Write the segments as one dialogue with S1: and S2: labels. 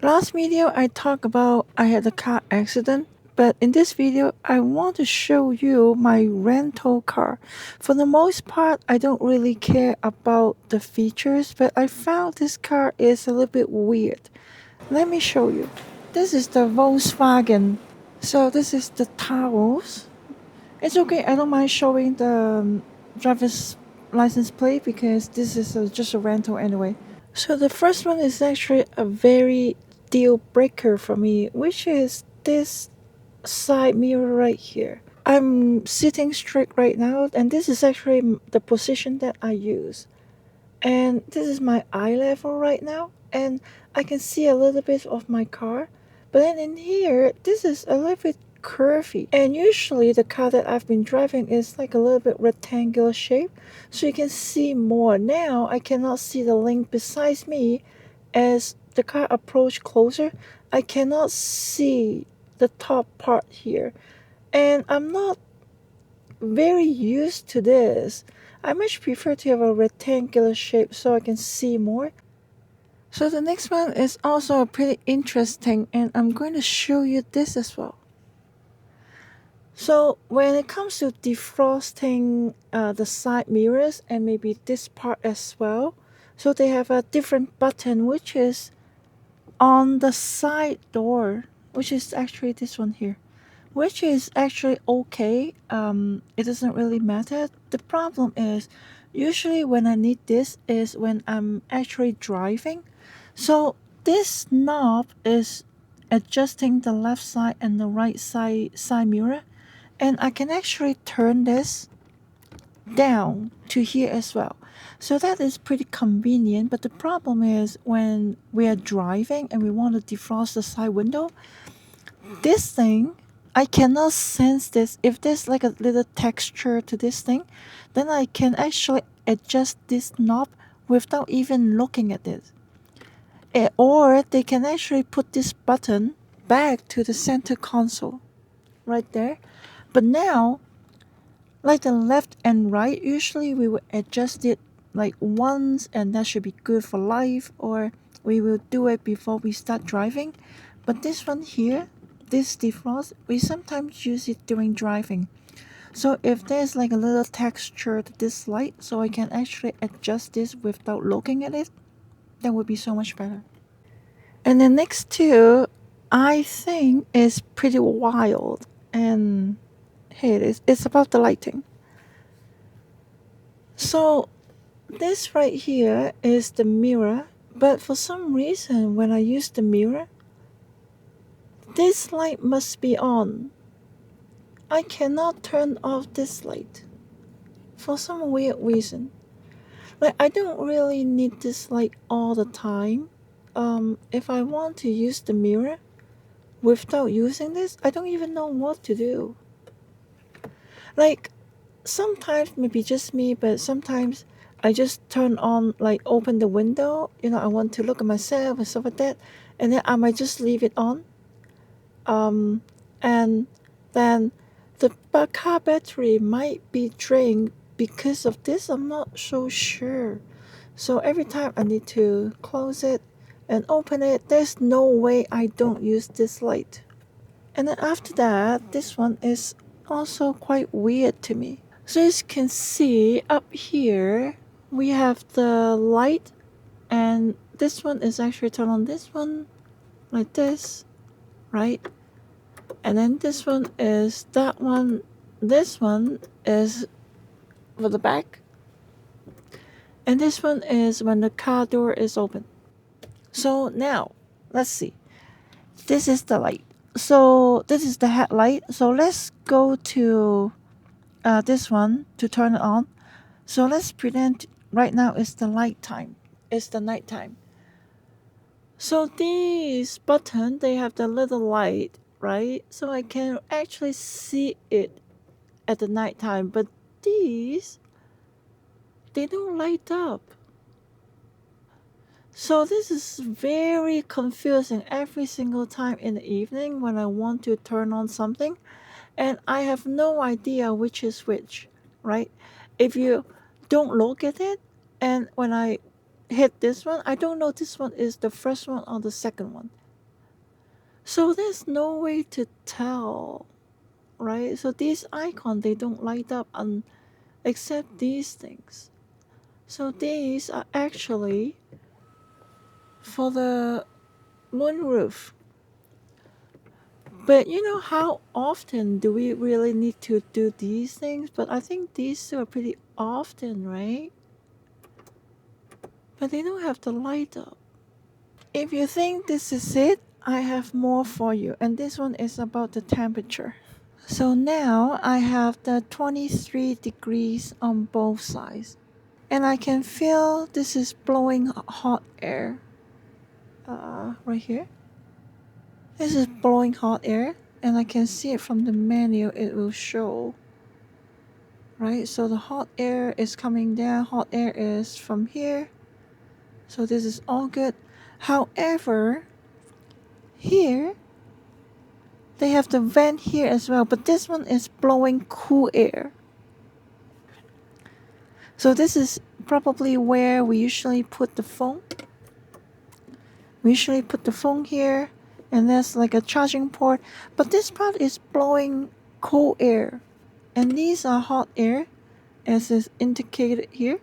S1: Last video I talked about I had a car accident, but in this video I want to show you my rental car. For the most part, I don't really care about the features, but I found this car is a little bit weird. Let me show you. This is the Volkswagen. So this is the towels. It's okay, I don't mind showing the driver's license plate because this is just a rental anyway. So the first one is actually a very deal breaker for me, which is this side mirror right here. I'm sitting straight right now, and this is actually the position that I use. And this is my eye level right now, and I can see a little bit of my car. But then in here, this is a little bit curvy. And usually the car that I've been driving is like a little bit rectangular shape, so you can see more. Now I cannot see the link beside me as the car approach closer. I cannot see the top part here. And I'm not very used to this. I much prefer to have a rectangular shape so I can see more. So the next one is also pretty interesting, and I'm going to show you this as well. So when it comes to defrosting the side mirrors and maybe this part as well, so they have a different button which is on the side door, which is actually this one here, which is actually okay. It doesn't really matter. The problem is usually when I need this is when I'm actually driving. So this knob is adjusting the left side and the right side mirror, and I can actually turn this down to here as well. So that is pretty convenient, but the problem is when we are driving and we want to defrost the side window, this thing, I cannot sense this. If there's like a little texture to this thing, then I can actually adjust this knob without even looking at it. Or they can actually put this button back to the center console right there. But now, like the left and right, usually we will adjust it like once and that should be good for life, or we will do it before we start driving. But this one here, this defrost, we sometimes use it during driving. So if there's like a little texture to this light, so I can actually adjust this without looking at it, that would be so much better. And the next two, I think, is pretty wild. And here it is. It's about the lighting. So this right here is the mirror, but for some reason when I use the mirror, this light must be on. I cannot turn off this light for some weird reason. Like I don't really need this light all the time. If I want to use the mirror without using this, I don't even know what to do. Like sometimes maybe just me, but sometimes I just turn on, like open the window. I want to look at myself and stuff like that, and then I might just leave it on. Um, and then the car battery might be drained because of this. I'm not so sure. So every time I need to close it and open it, there's no way I don't use this light. And then after that, this one is also quite weird to me. So as you can see up here, we have the light, and this one is actually turned on. This one like this, right? And then this one is that one. This one is for the back, and this one is when the car door is open. So now, let's see. This is the light. So this is the headlight. So let's go to this one to turn it on. So let's pretend right now it's the light time. It's the night time. So these button, they have the little light, right? So I can actually see it at the night time. But these, they don't light up. So this is very confusing every single time in the evening when I want to turn on something, and I have no idea which is which, right? If you don't look at it, and when I hit this one, I don't know this one is the first one or the second one. So there's no way to tell, right? So these icons, they don't light up except these things. So these are actually for the moonroof. But you know, how often do we really need to do these things? But I think these two are pretty often, right? But they don't have the light up. If you think this is it, I have more for you. And this one is about the temperature. So now I have the 23 degrees on both sides. And I can feel this is blowing hot air. Right here. This is blowing hot air. And I can see it from the menu, it will show. Right? So the hot air is coming down. Hot air is from here. So this is all good. However, here they have the vent here as well, but this one is blowing cool air. So this is probably where we usually put the phone. We usually put the phone here, and there's like a charging port, but this part is blowing cold air, and these are hot air, as is indicated here,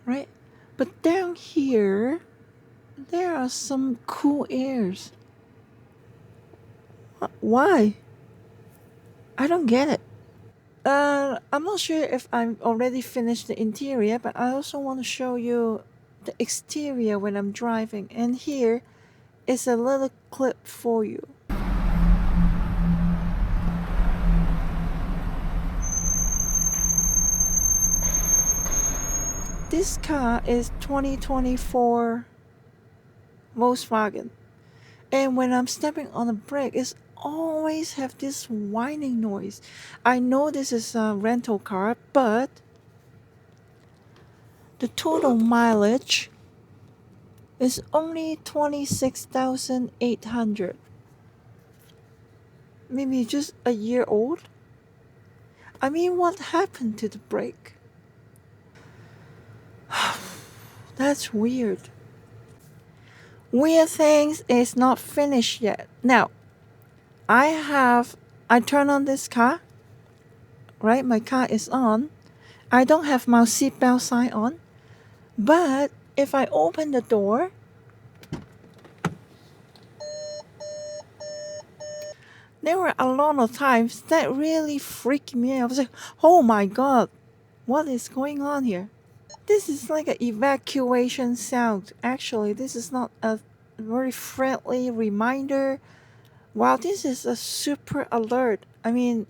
S1: right? But down here, there are some cool airs. Why? I don't get it. I'm not sure if I'm already finished the interior, but I also want to show you the exterior when I'm driving. And here is a little clip for you. This car is 2024 Volkswagen. And when I'm stepping on the brake, it's always have this whining noise. I know this is a rental car, but the total mileage is only 26,800. Maybe just a year old. I mean, what happened to the brake? That's weird. Weird things is not finished yet. Now, I turn on this car, right? My car is on. I don't have my seatbelt sign on. But if I open the door, there were a lot of times that really freaked me out. I was like, oh my god, what is going on here? This is like an evacuation sound. Actually, this is not a very friendly reminder. Wow, this is a super alert. I mean,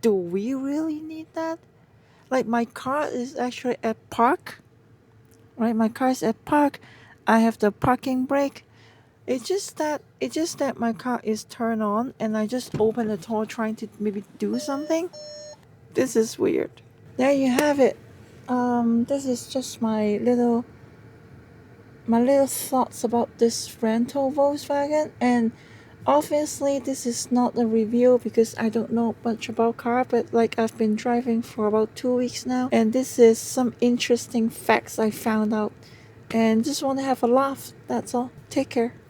S1: do we really need that? Like, my car is actually at park, right? My car is at park. I have the parking brake. It's just that my car is turned on and I just open the door trying to maybe do something. This is weird. There you have it. This is just my little thoughts about this rental Volkswagen, and obviously this is not a review because I don't know much about car, but like I've been driving for about 2 weeks now, and this is some interesting facts I found out, and just want to have a laugh. That's all. Take care.